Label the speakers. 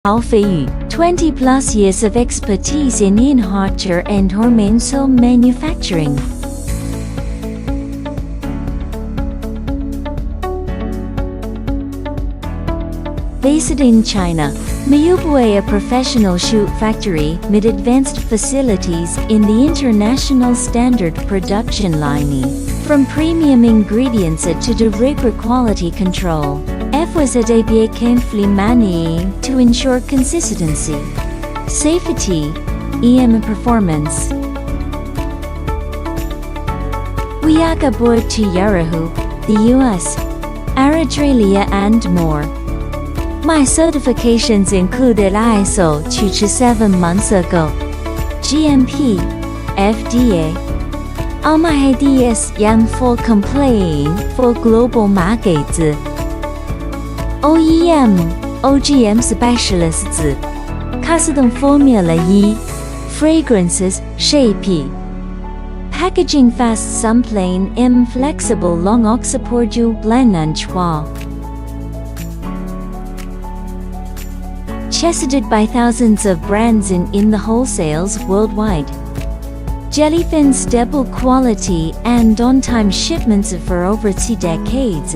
Speaker 1: Poleview, 20 plus years of expertise in inverter and hormone cell manufacturing. Based in China, Mayubue, a professional shoe factory, with advanced facilities in the international standard production lining, from premium ingredients to the rigor quality control. Was at ABA carefully managing to ensure consistency, safety, and performance. We are aboard to Yahoo, the US, Australia and more. My certifications included ISO 7 months ago, GMP, FDA. All my SDS and full compliant for global markets. OEM, ODM specialists, custom formula fragrances, shape, packaging fast sampling, flexible long oxyportu blend and choix. Tested by thousands of brands in the wholesales worldwide. Jellyfin stable quality and on-time shipments for over 2 decades.